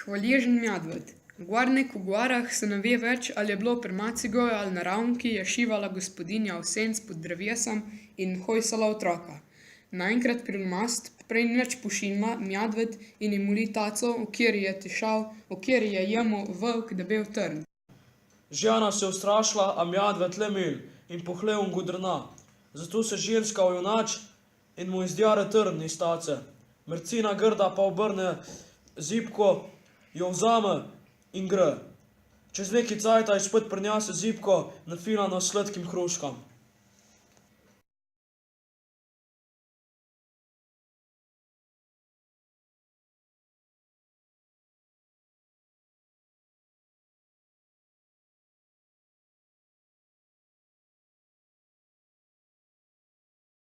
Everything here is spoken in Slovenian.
Hvaležen medved. Gornik v gorah se ne ve več, ali je bilo pri Macigoju ali na Ravnki, je šivala gospodinja v senc pod drevesom in hojsala otroka. Naenkrat pri mast, prej nič pošinila, medved in ji moli taco, v kateri je tišal, v kateri je jemal volk debel trn. Žena se je ustrašila, a medved le mil in pohlev godrna. Zato se ženska ojunač in mu izdjare trn iz tace. Mrcina grda pa obrne zibko, jo vzame in gre. Čez neki cajta je spet prinese zibko, nafilano s sladkim hruškam.